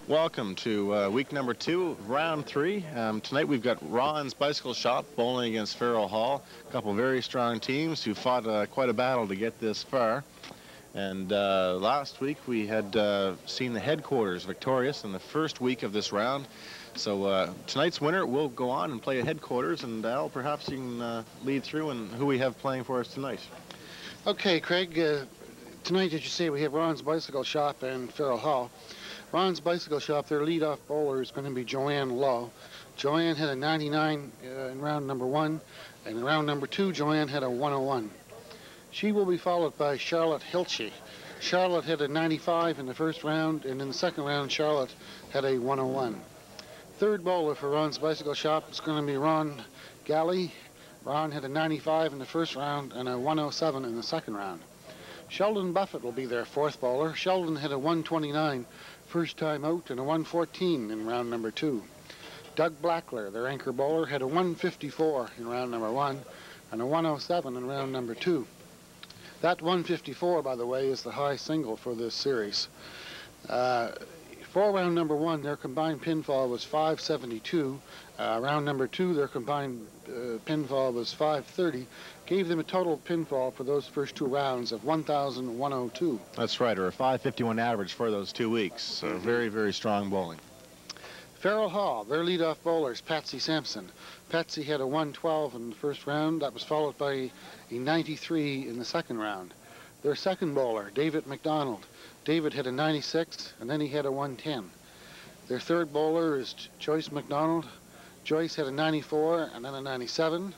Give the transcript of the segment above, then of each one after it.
Welcome to week number 2, round 3. Tonight we've got Ron's Bicycle Shop bowling against Farrel Hall. A couple very strong teams who fought quite a battle to get this far. And last week we had seen the headquarters victorious in the first week of this round. So tonight's winner will go on and play at headquarters. And Al, perhaps you can lead through and who we have playing for us tonight. Okay, Craig. Tonight, as you say, we have Ron's Bicycle Shop and Farrel Hall. Ron's Bicycle Shop, their leadoff bowler is going to be Joanne Lowe. Joanne had a 99 in round number 1, and in round number 2, Joanne had a 101. She will be followed by Charlotte Hilche. Charlotte had a 95 in the first round, and in the second round, Charlotte had a 101. Third bowler for Ron's Bicycle Shop is going to be Ron Galley. Ron had a 95 in the first round and a 107 in the second round. Sheldon Buffett will be their fourth bowler. Sheldon had a 129 first time out and a 114 in round number 2. Doug Blackler, their anchor bowler, had a 154 in round number 1 and a 107 in round number 2. That 154, by the way, is the high single for this series. For round number 1, their combined pinfall was 572. Round number 2, their combined pinfall was 530. Gave them a total pinfall for those first 2 rounds of 1,102. That's right, or a 551 average for those 2 weeks. So very, very strong bowling. Farrel Hall, their leadoff bowler is Patsy Sampson. Patsy had a 112 in the first round. That was followed by a 93 in the second round. Their second bowler, David McDonald. David had a 96, and then he had a 110. Their third bowler is Joyce McDonald. Joyce had a 94 and then a 97.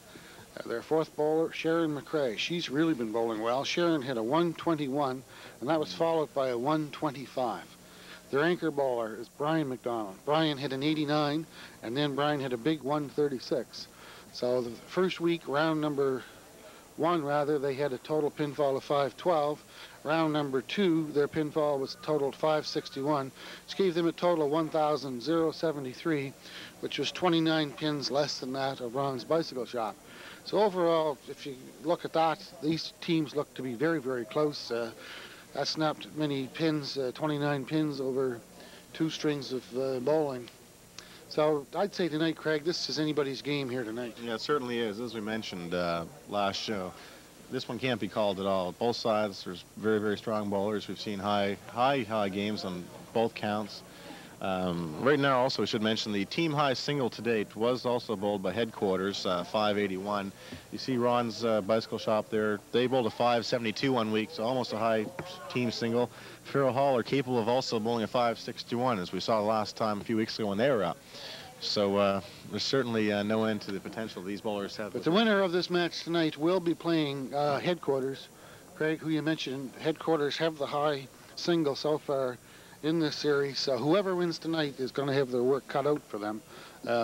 Their fourth bowler, Sharon McCrae. She's really been bowling well. Sharon had a 121, and that was followed by a 125. Their anchor bowler is Brian McDonald. Brian had an 89, and then Brian had a big 136. So the first week, round number 1, they had a total pinfall of 512. Round number 2, their pinfall was totaled 561, which gave them a total of 1,073, which was 29 pins less than that of Ron's Bicycle Shop. So overall, if you look at that, these teams look to be very, very close. That's not many pins, 29 pins over 2 strings of bowling. So I'd say tonight, Craig, this is anybody's game here tonight. Yeah, it certainly is. As we mentioned last show, this one can't be called at all. Both sides, there's very, very strong bowlers. We've seen high games on both counts. Right now, also, we should mention the team high single to date was also bowled by headquarters, 581. You see Ron's Bicycle Shop there. They bowled a 572 one week, so almost a high team single. Farrel Hall are capable of also bowling a 561, as we saw last time a few weeks ago when they were up. So there's certainly no end to the potential these bowlers have. But the winner of this match tonight will be playing headquarters. Craig, who you mentioned, headquarters have the high single so far in this series. So whoever wins tonight is going to have their work cut out for them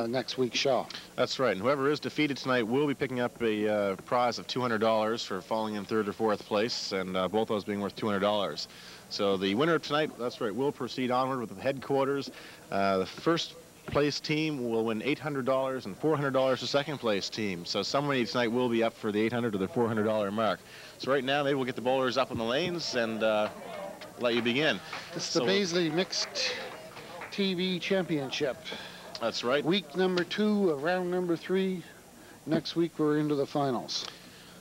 next week's show. That's right. And whoever is defeated tonight will be picking up a prize of $200 for falling in 3rd or 4th place, and both those being worth $200. So the winner of tonight, that's right, will proceed onward with the headquarters. The first place team will win $800 and $400 to second place team. So somebody tonight will be up for the $800 or the $400 mark. So right now, maybe we'll get the bowlers up on the lanes and let you begin. This is the Baisley Mixed TV Championship. That's right. Week number 2 of round number 3. Next week we're into the finals.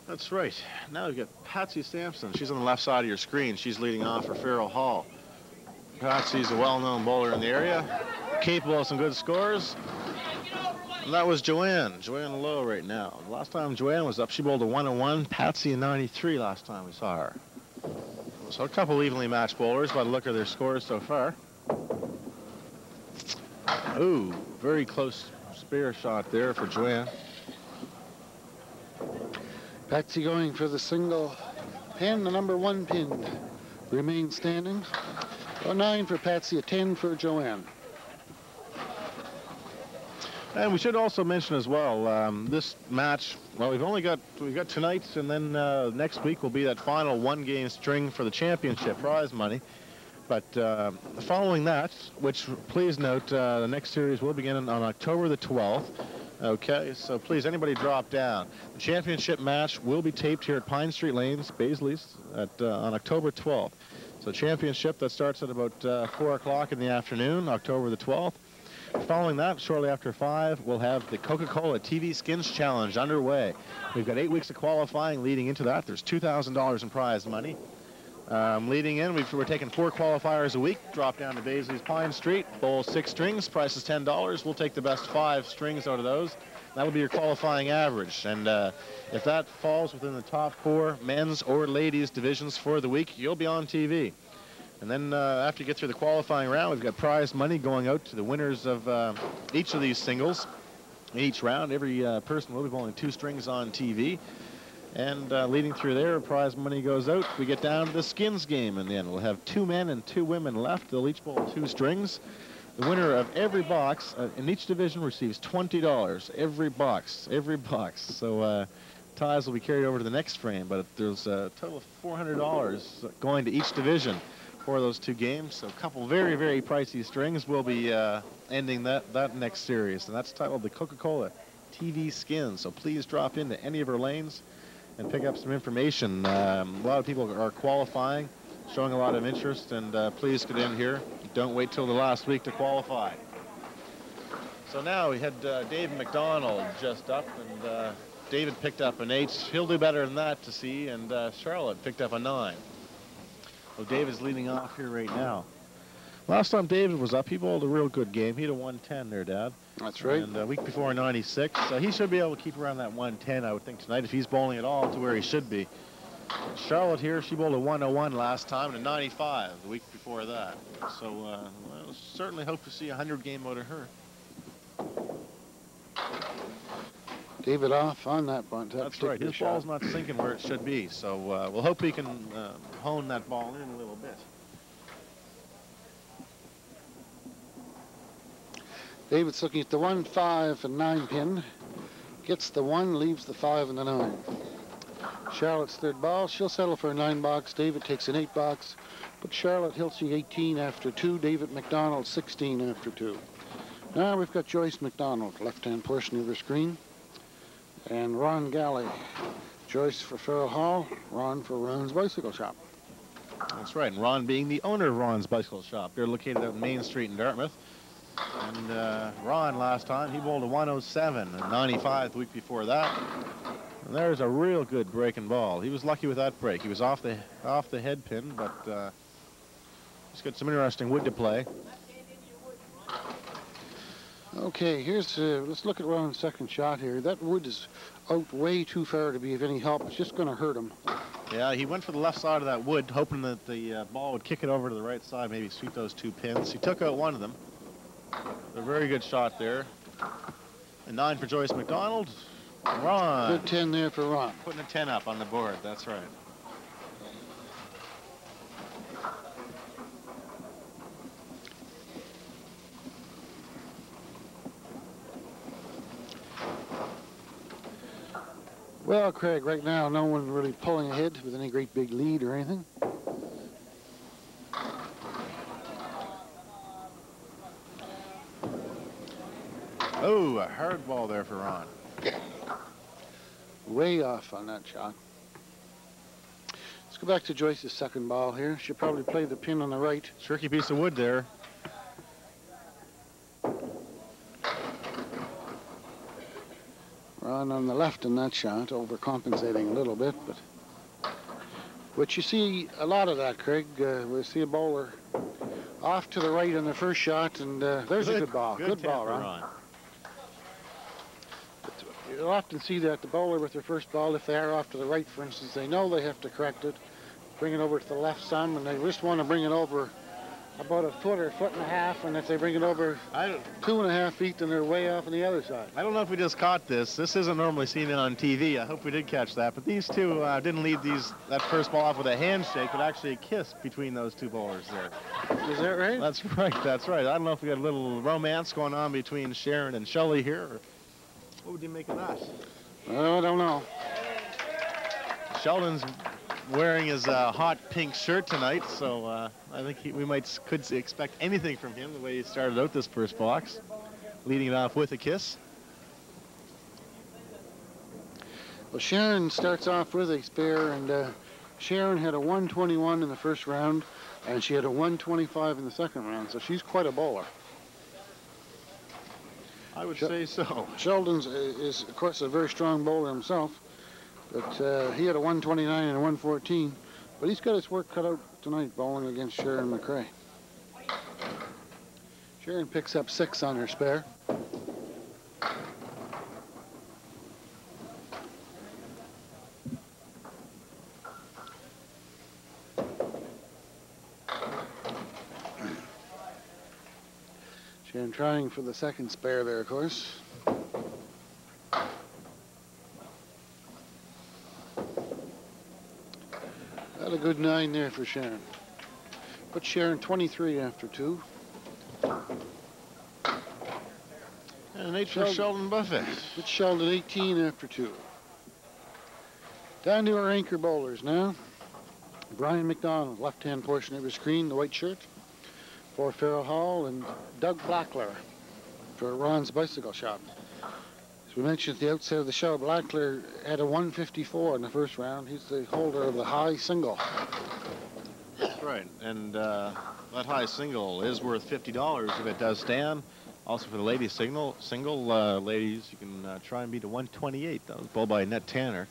That's right. Now we've got Patsy Sampson. She's on the left side of your screen. She's leading off for Farrel Hall. Patsy's a well-known bowler in the area, capable of some good scores. And that was Joanne Lowe right now. The last time Joanne was up, she bowled a 101. Patsy a 93 last time we saw her. So a couple evenly matched bowlers by the look of their scores so far. Ooh, very close spear shot there for Joanne. Patsy going for the single pin, the number 1 pin remains standing. A 9 for Patsy, a 10 for Joanne. And we should also mention as well, this match, well, we've got tonight, and then next week will be that final 1-game string for the championship prize money. But following that, which please note, the next series will begin on October the 12th. Okay, so please, anybody drop down. The championship match will be taped here at Pine Street Lanes, Baisley's, on October 12th. So So championship that starts at about 4 o'clock in the afternoon, October the 12th. Following that, shortly after 5, we'll have the Coca-Cola TV Skins Challenge underway. We've got 8 weeks of qualifying leading into that. There's $2,000 in prize money. Leading in, we're taking 4 qualifiers a week. Drop down to Baisley's Pine Street, bowl 6 strings, price is $10. We'll take the best 5 strings out of those. That'll be your qualifying average. And if that falls within the top 4 men's or ladies divisions for the week, you'll be on TV. And then after you get through the qualifying round, we've got prize money going out to the winners of each of these singles. In each round, every person will be bowling 2 strings on TV. And leading through there, prize money goes out. We get down to the skins game in the end. We'll have 2 men and 2 women left. They'll each bowl 2 strings. The winner of every box in each division receives $20. Every box. So ties will be carried over to the next frame, but there's a total of $400 going to each division for those 2 games. So a couple very, very pricey strings will be ending that next series, and that's titled the Coca-Cola TV Skins. So please drop into any of our lanes and pick up some information. A lot of people are qualifying, showing a lot of interest, and please get in here. Don't wait till the last week to qualify. So now we had Dave McDonald just up, and David picked up an 8. He'll do better than that to see, and Charlotte picked up a 9. So David's leading off here right now. Last time David was up, he bowled a real good game. He had a 110 there, Dad. That's right. And a week before 96. So he should be able to keep around that 110, I would think, tonight, if he's bowling at all to where he should be. Charlotte here, she bowled a 101 last time and a 95 the week before that. So we'll certainly hope to see a 100 game out of her. David off on that bunt. That's right. His ball's not sinking where it should be. So we'll hope he can hone that ball in a little bit. David's looking at the 1, 5, and 9 pin. Gets the 1, leaves the 5 and the 9. Charlotte's third ball. She'll settle for a 9 box. David takes an 8 box. But Charlotte Hilsey 18 after 2. David McDonald 16 after 2. Now we've got Joyce McDonald, left-hand portion of her screen. And Ron Galley. Joyce for Farrel Hall. Ron for Ron's Bicycle Shop. That's right. And Ron being the owner of Ron's Bicycle Shop. They're located out on Main Street in Dartmouth. And Ron last time, he bowled a 107 and 95 the week before that. And there's a real good breaking ball. He was lucky with that break. He was off the head pin, but he's got some interesting wood to play. Okay, here's let's look at Ron's second shot here. That wood is out way too far to be of any help. It's just going to hurt him. Yeah, he went for the left side of that wood, hoping that the ball would kick it over to the right side, maybe sweep those 2 pins. He took out one of them. A very good shot there. A 9 for Joyce McDonald. Ron. Good 10 there for Ron. Putting a 10 up on the board, that's right. Well, Craig, right now, no one really pulling ahead with any great big lead or anything. Oh, a hard ball there for Ron. Way off on that shot. Let's go back to Joyce's second ball here. She'll probably play the pin on the right. Tricky piece of wood there. Ron on the left in that shot, overcompensating a little bit, but you see a lot of that, Craig. We see a bowler off to the right on the first shot, and there's a good ball. Good ball, Ron. You'll often see that the bowler with their first ball, if they are off to the right, for instance, they know they have to correct it, bring it over to the left some, and they just want to bring it over about a foot or a foot and a half, and if they bring it over 2.5 feet, then they're way off on the other side. I don't know if we just caught this. This isn't normally seen on TV. I hope we did catch that. But these two didn't lead that first ball off with a handshake, but actually a kiss between those 2 bowlers there. Is that right? That's right. That's right. I don't know if we got a little romance going on between Sharon and Shelley here. Or what would you make of that? I don't know. Sheldon's wearing his hot pink shirt tonight, so I think we could expect anything from him the way he started out this first box, leading it off with a kiss. Well, Sharon starts off with a spare, and Sharon had a 121 in the first round, And she had a 125 in the second round, so she's quite a bowler. I would say so. Sheldon's is, of course, a very strong bowler himself, but he had a 129 and a 114. But he's got his work cut out tonight bowling against Sharon McRae. Sharon picks up 6 on her spare. Sharon trying for the second spare there, of course. Got a good 9 there for Sharon. Put Sharon 23 after 2. And an 8 for Sheldon Buffett. Put Sheldon 18 after 2. Down to our anchor bowlers now. Brian McDonald, left-hand portion of your screen, the white shirt, for Farrell Hall, and Doug Blackler for Ron's Bicycle Shop. As we mentioned at the outset of the show, Blackler had a 154 in the first round. He's the holder of the high single. That's right, and that high single is worth $50 if it does stand. Also for the ladies single ladies, you can try and beat a 128. That was bowled by Annette Tanner.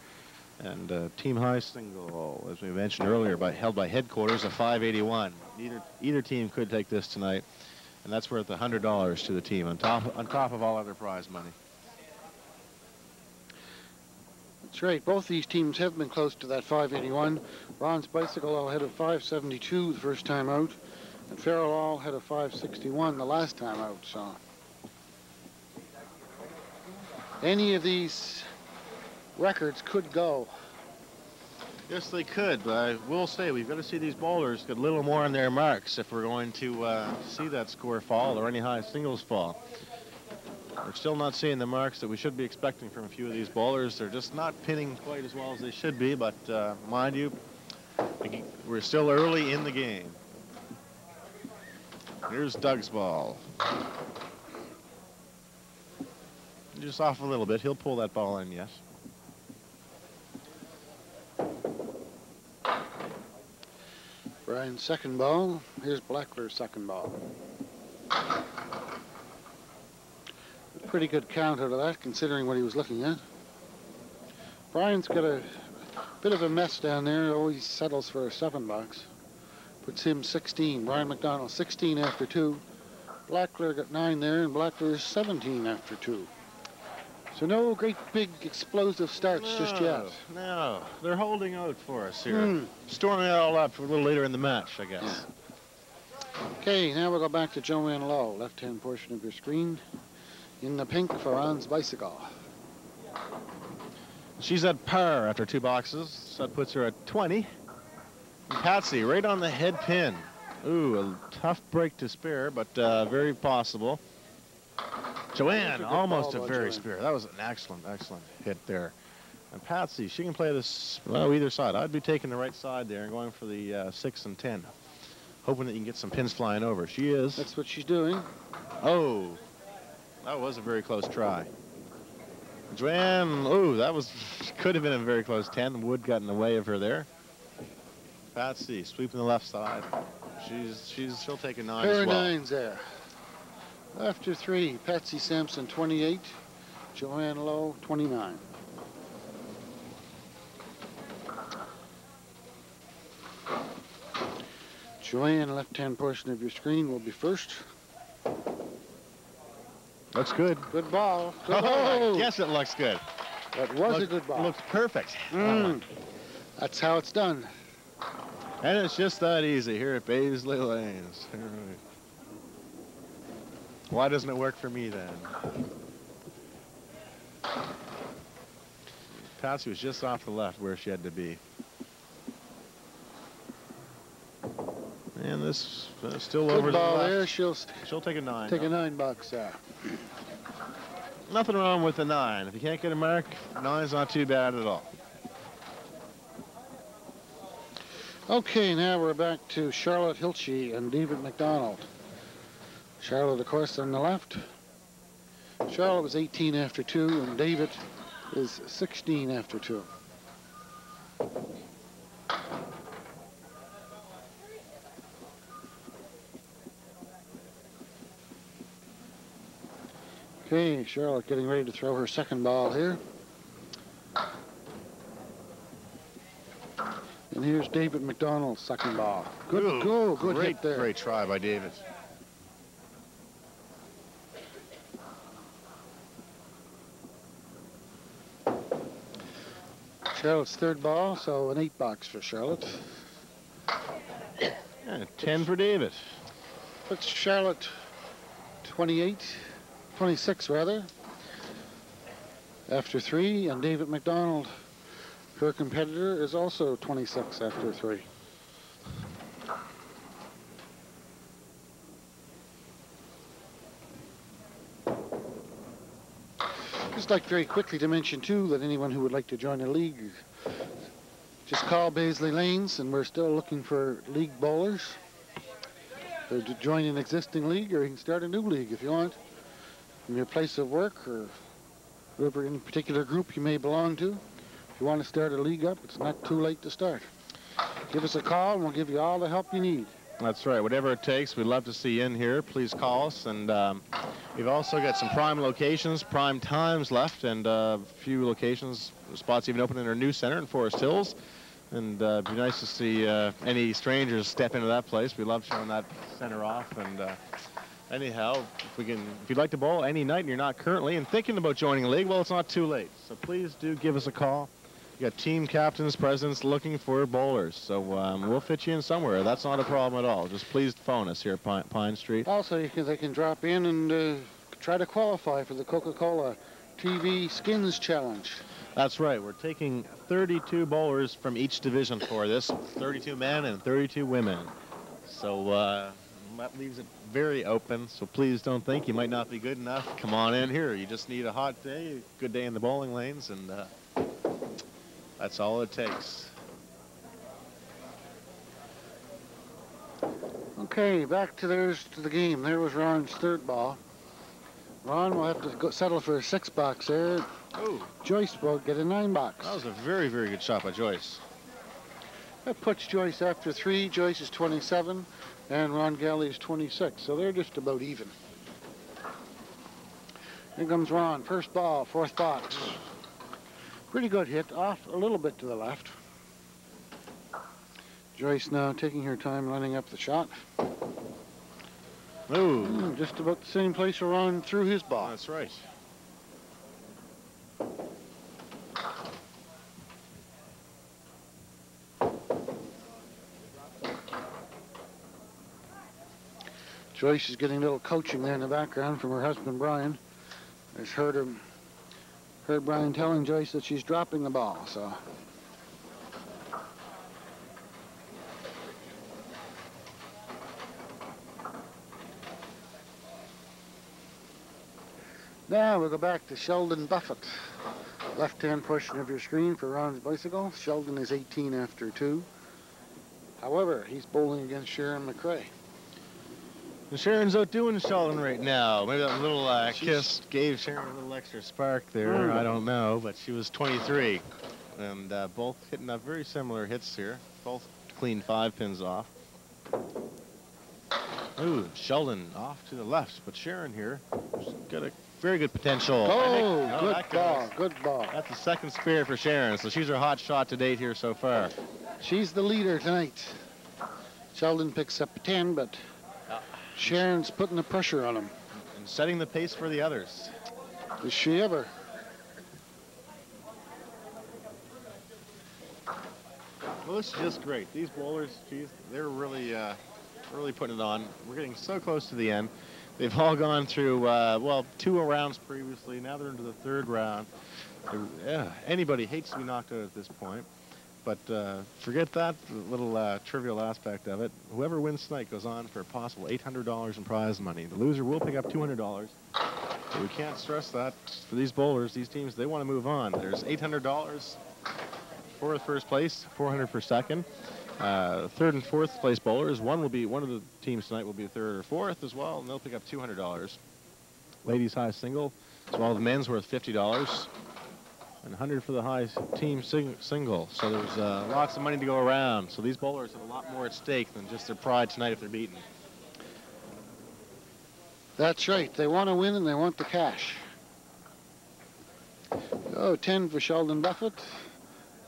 And team high single, as we mentioned earlier, held by Headquarters, a 581. Either team could take this tonight, and that's worth $100 to the team on top of all other prize money. That's right. Both these teams have been close to that 581. Ron's Bicycle all had a 572 the first time out, and Farrell all had a 561 the last time out. So any of these records could go. Yes, they could, but I will say we've got to see these bowlers get a little more on their marks if we're going to see that score fall or any high singles fall. We're still not seeing the marks that we should be expecting from a few of these bowlers. They're just not pinning quite as well as they should be, but mind you, we're still early in the game. Here's Doug's ball. Just off a little bit. He'll pull that ball in, yes. Brian's second ball. Here's Blackler's second ball. A pretty good count out of that, considering what he was looking at. Brian's got a bit of a mess down there. Always settles for a 7 box. Puts him 16. Brian McDonald 16 after 2. Blackler got 9 there, and Blackler is 17 after 2. So no great big explosive starts just yet. No, they're holding out for us here. Storming it all up for a little later in the match, I guess. Yeah. Okay, now we'll go back to Joanne Lowe, left-hand portion of your screen. In the pink for Ron's Bicycle. She's at par after 2 boxes. So that puts her at 20. And Patsy right on the head pin. Ooh, a tough break to spare, but very possible. Joanne, almost a very spare. That was an excellent hit there. And Patsy, she can play this, well, either side. I'd be taking the right side there and going for the 6 and 10. Hoping that you can get some pins flying over. She is. That's what she's doing. Oh, that was a very close try. Joanne, oh, that could have been a very close 10. Wood got in the way of her there. Patsy, sweeping the left side. She'll take a 9 Pair as well. of 9s there. After 3, Patsy Sampson 28, Joanne Lowe 29. Joanne, left-hand portion of your screen will be first. Looks good. Good ball. Good Oh, ball. yes, it looks good. That was a good ball. Looks perfect. That's how it's done. And it's just that easy here at Paisley Lanes. All right. Why doesn't it work for me then? Patsy was just off the left where she had to be. And this still Good over ball to the left. there. She'll take a 9. take a 9 box there. Nothing wrong with the 9. If you can't get a mark, 9's not too bad at all. Okay, now we're back to Charlotte Hilchey and David McDonald. Charlotte, of course, on the left. Charlotte was 18 after 2, and David is 16 after 2. Okay, Charlotte getting ready to throw her second ball here. And here's David McDonald's second ball. Good Ooh, go, good great, hit there. Great try by David. Charlotte's third ball, so an 8-box for Charlotte. And 10 for David. Puts Charlotte 26 rather, after 3, and David McDonald, her competitor, is also 26 after 3. Just like very quickly to mention too that anyone who would like to join a league, just call Baisley Lanes, and we're still looking for league bowlers. To join an existing league, or you can start a new league if you want, from your place of work or whatever any particular group you may belong to. If you want to start a league up, it's not too late to start. Give us a call and we'll give you all the help you need. That's right. Whatever it takes, we'd love to see you in here. Please call us. And we've also got some prime locations, prime times left, and a few locations, spots even open in our new center in Forest Hills. And it'd be nice to see any strangers step into that place. We love showing that center off. And anyhow, if you'd like to bowl any night and you're not currently and thinking about joining a league, well, it's not too late. So please do give us a call. You got team captains, presidents looking for bowlers. So we'll fit you in somewhere. That's not a problem at all. Just please phone us here at Pine Street. Also, they can drop in and try to qualify for the Coca-Cola TV Skins Challenge. That's right. We're taking 32 bowlers from each division for this, 32 men and 32 women. So that leaves it very open. So please don't think you might not be good enough. Come on in here. You just need a hot day, a good day in the bowling lanes, and that's all it takes. Okay, back to the game. There was Ron's third ball. Ron will have to settle for a 6-box there. Oh, Joyce will get a 9-box. that was a very, very good shot by Joyce. That puts Joyce after 3. Joyce is 27, and Ron Galley is 26, so they're just about even. Here comes Ron. First ball, 4th box. Pretty good hit, off a little bit to the left. Joyce now taking her time lining up the shot. Ooh. Just about the same place where Ron threw his ball. That's right. Joyce is getting a little coaching there in the background from her husband, Brian. I've heard Brian telling Joyce that she's dropping the ball, so. Now we'll go back to Sheldon Buffett. Left-hand portion of your screen for Ron's bicycle. Sheldon is 18 after 2. However, he's bowling against Sharon McRae. And Sharon's outdoing Sheldon right now. Maybe that little kiss gave Sharon a little extra spark there. I don't know, but she was 23. And both hitting up very similar hits here. Both clean 5 pins off. Ooh, Sheldon off to the left, but Sharon here has got a very good potential. Oh, good ball, good ball. That's the second spear for Sharon, so she's her hot shot to date here so far. She's the leader tonight. Sheldon picks up 10, but Sharon's putting the pressure on him. And setting the pace for the others. Is she ever? Well, this is just great. These bowlers, geez, they're really putting it on. We're getting so close to the end. They've all gone through, well, 2 rounds previously. Now they're into the 3rd round. Anybody hates to be knocked out at this point. But forget that little trivial aspect of it. Whoever wins tonight goes on for a possible $800 in prize money. The loser will pick up $200. But we can't stress that for these bowlers, these teams, they want to move on. There's $800 for the first place, $400 for second. 3rd and 4th place bowlers, one of the teams tonight will be 3rd or 4th as well, and they'll pick up $200. Ladies high single, as well as the men's worth $50. And 100 for the high team single. So there's lots of money to go around. So these bowlers have a lot more at stake than just their pride tonight if they're beaten. That's right. They want to win and they want the cash. Oh, 10 for Sheldon Buffett,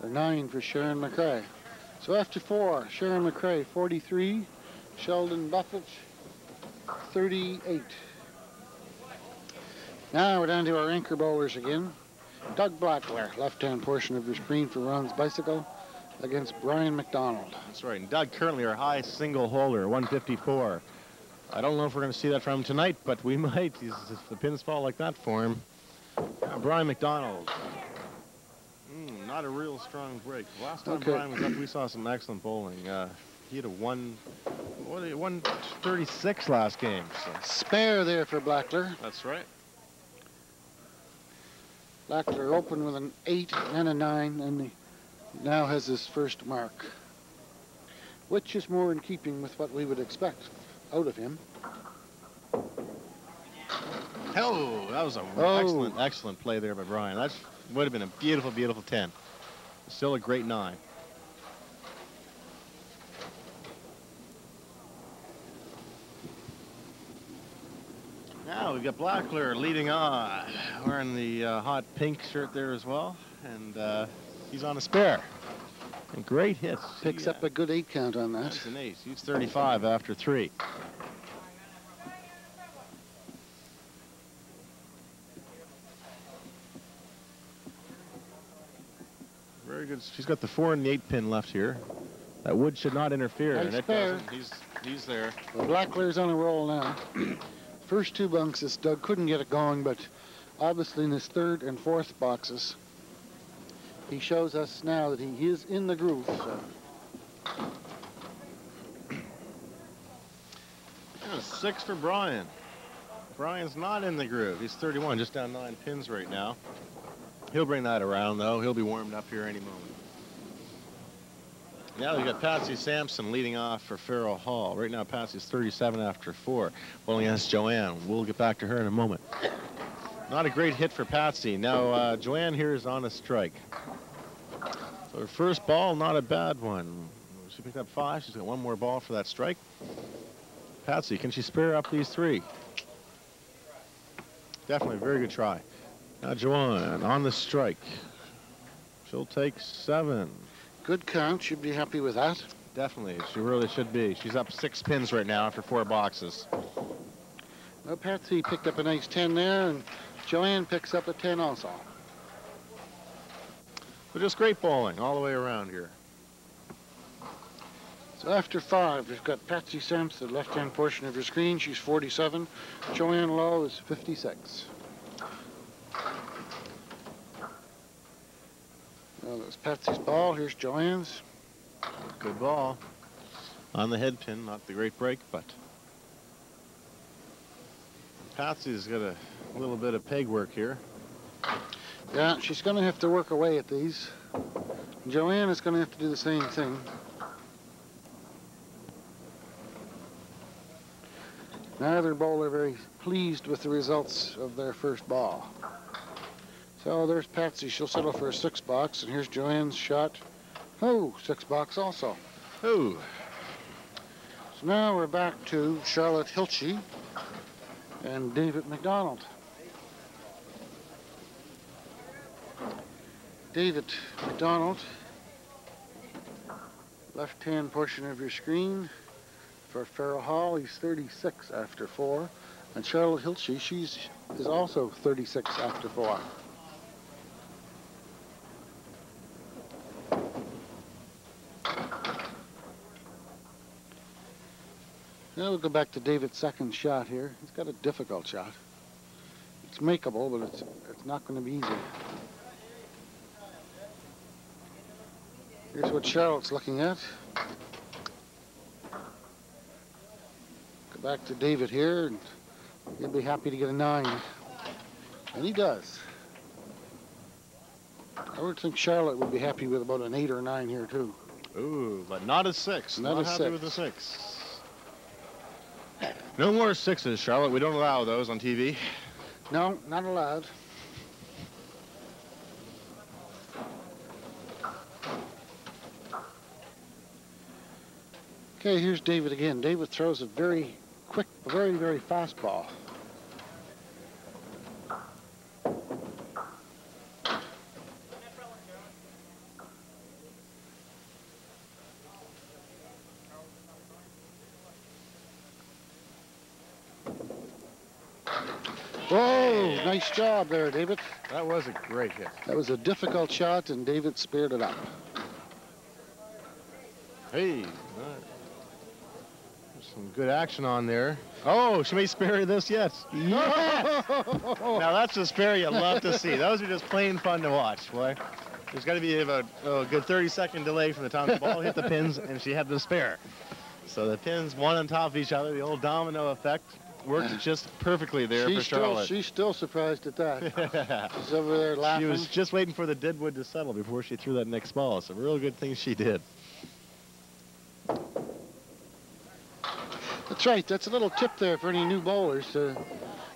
or 9 for Sharon McRae. So after 4, Sharon McRae 43, Sheldon Buffett 38. Now we're down to our anchor bowlers again. Doug Blackler, left-hand portion of your screen for Ron's Bicycle, against Brian McDonald. That's right. And Doug currently our high single holder, 154. I don't know if we're going to see that from him tonight, but we might. If the pins fall like that for him. Brian McDonald. Not a real strong break. Last time Brian was up, we saw some excellent bowling. He had a 136 last game. So. Spare there for Blackler. That's right. Blackler opened with an 8 and a 9, and he now has his first mark, which is more in keeping with what we would expect out of him. Oh, that was an excellent play there by Brian. That would have been a beautiful, beautiful 10. Still a great 9. Now we've got Blackler leading on, wearing the hot pink shirt there as well, and he's on a spare. And great hits. Picks up a good 8 count on that. That's an ace. He's 35 after 3. Very good. She's got the 4 and the 8 pin left here. That wood should not interfere. Nice and it spare. doesn't. He's there. Well, Blackler's on a roll now. First 2 bunks, Doug couldn't get it going, but obviously in his 3rd and 4th boxes, he shows us now that he is in the groove. So. And a 6 for Brian. Brian's not in the groove. He's 31, just down 9 pins right now. He'll bring that around, though. He'll be warmed up here any moment. Now we've got Patsy Sampson leading off for Farrell Hall. Right now, Patsy's 37 after 4. Bowling against Joanne. We'll get back to her in a moment. Not a great hit for Patsy. Now, Joanne here is on a strike. So her first ball, not a bad one. She picked up 5. She's got 1 more ball for that strike. Patsy, can she spare up these 3? Definitely a very good try. Now Joanne on the strike. She'll take 7. Good count. Should be happy with that. Definitely. She really should be. She's up 6 pins right now after 4 boxes. Well, Patsy picked up a nice 10 there, and Joanne picks up a 10 also. But just great bowling all the way around here. So after 5, we've got Patsy Sampson, the left-hand portion of your screen. She's 47. Joanne Lowe is 56. Well, that's Patsy's ball. Here's Joanne's. Good ball. On the head pin, not the great break, but Patsy's got a little bit of peg work here. Yeah, she's going to have to work away at these. Joanne is going to have to do the same thing. Neither bowler very pleased with the results of their first ball. So there's Patsy. She'll settle for a 6 box, and here's Joanne's shot. Oh, 6 box also. Oh. So now we're back to Charlotte Hilchey and David McDonald. David McDonald, left-hand portion of your screen for Farrell Hall. He's 36 after 4. And Charlotte Hilchey, she is also 36 after 4. Now we'll go back to David's second shot here. He's got a difficult shot. It's makeable, but it's not going to be easy. Here's what Charlotte's looking at. Go back to David here, and he'll be happy to get a 9. And he does. I would think Charlotte would be happy with about an 8 or 9 here, too. Ooh, but not a 6. Not a happy 6. with a 6. No more 6s, Charlotte. We don't allow those on TV. No, not allowed. Okay, here's David again. David throws a very quick, very, very fast ball. Oh, nice job there, David. That was a great hit. That was a difficult shot, and David speared it up. Hey, there's some good action on there. Oh, she may spare this yet. Yeah. Now that's a spare you love to see. Those are just plain fun to watch, boy. There's got to be about a good 30-second delay from the time the ball hit the pins and she had the spare. So the pins, one on top of each other, the old domino effect, worked just perfectly there for Charlotte. She's still surprised at that. She's over there laughing. She was just waiting for the deadwood to settle before she threw that next ball. It's a real good thing she did. That's right. That's a little tip there for any new bowlers.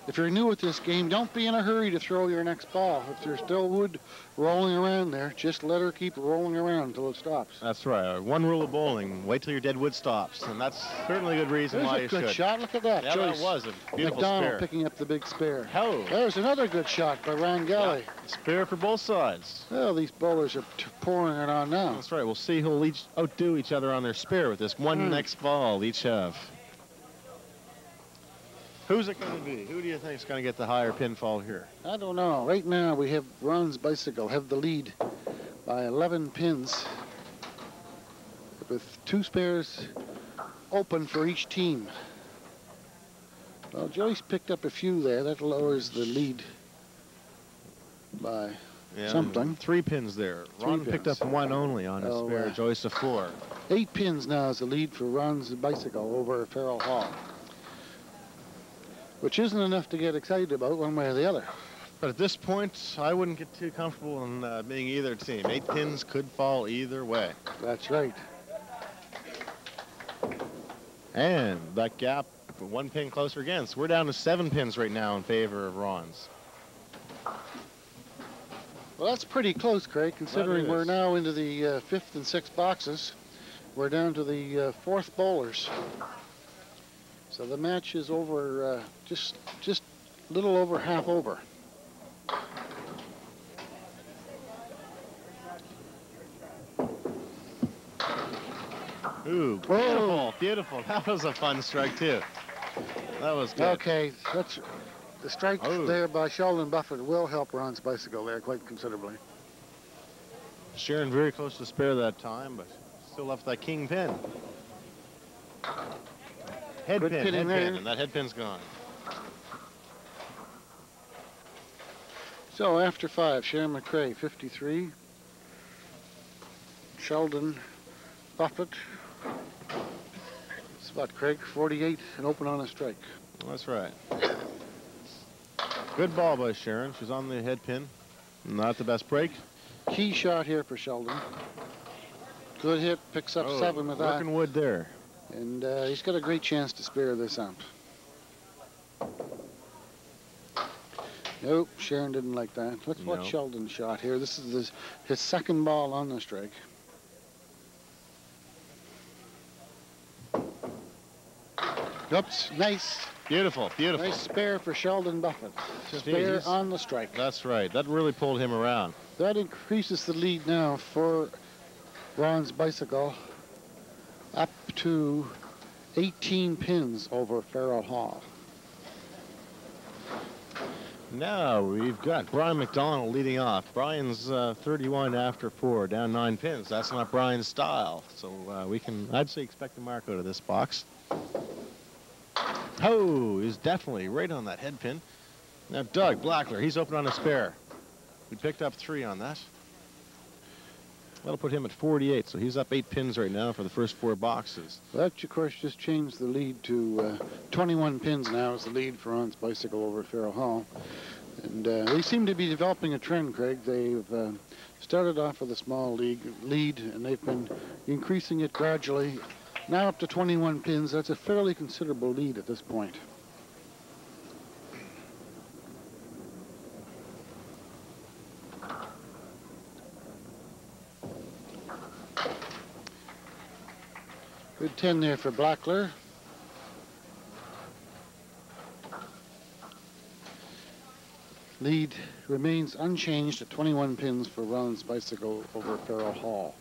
If you're new at this game, don't be in a hurry to throw your next ball. If there's still wood rolling around there, just let her keep rolling around until it stops. That's right. One rule of bowling, wait till your dead wood stops. And that's certainly a good reason why you should. There's a good shot. Look at that. Yeah, Joyce that was a beautiful McDonald spare. picking up the big spare. Oh. There's another good shot by Rangeli. Yeah, spare for both sides. Well, these bowlers are pouring it on now. That's right. We'll see who'll each outdo each other on their spare with this one next ball each have. Who's it going to be? Who do you think is going to get the higher pinfall here? I don't know. Right now, we have Ron's Bicycle have the lead by 11 pins with 2 spares open for each team. Well, Joyce picked up a few there. That lowers the lead by something. 3 pins there. Ron picked up 1 only on his spare. Joyce a 4. 8 pins now is the lead for Ron's Bicycle over Farrel Hall, which isn't enough to get excited about one way or the other. But at this point, I wouldn't get too comfortable in being either team. 8 pins could fall either way. That's right. And that gap, 1 pin closer again. So we're down to 7 pins right now in favor of Ron's. Well, that's pretty close, Craig, considering we're now into the 5th and 6th boxes. We're down to the 4th bowlers. So the match is over, just a little over half over. Ooh, beautiful, beautiful. That was a fun strike, too. That was good. Okay, that's the strike there by Sheldon Buffett will help Ron's Bicycle there quite considerably. Sharon very close to spare that time, but still left that king pin. Head pin, and that head pin's gone. So after 5, Sharon McRae, 53. Sheldon Buffett. It's about Craig, 48, and open on a strike. That's right. Good ball by Sharon. She's on the head pin. Not the best break. Key shot here for Sheldon. Good hit, picks up 7 with that. Working wood there. And he's got a great chance to spare this out. Nope, Sharon didn't like that. Let's watch Sheldon's shot here. This is his 2nd ball on the strike. Oops, nice. Beautiful, beautiful. Nice spare for Sheldon Buffett. Spare on the strike. That's right. That really pulled him around. That increases the lead now for Ron's Bicycle up to 18 pins over Farrel Hall. Now we've got Brian McDonald leading off. Brian's 31 after 4, down 9 pins. That's not Brian's style. So we can, I'd say, expect a mark out of this box. Oh, he's definitely right on that head pin. Now Doug Blackler, he's open on a spare. We picked up 3 on that. That'll put him at 48, so he's up 8 pins right now for the first 4 boxes. That, of course, just changed the lead to 21 pins now is the lead for Ron's Bicycle over Farrel Hall. And they seem to be developing a trend, Craig. They've started off with a small lead, and they've been increasing it gradually. Now up to 21 pins. That's a fairly considerable lead at this point. Good 10 there for Blackler. Lead remains unchanged at 21 pins for Ron's Bicycle over Farrel Hall.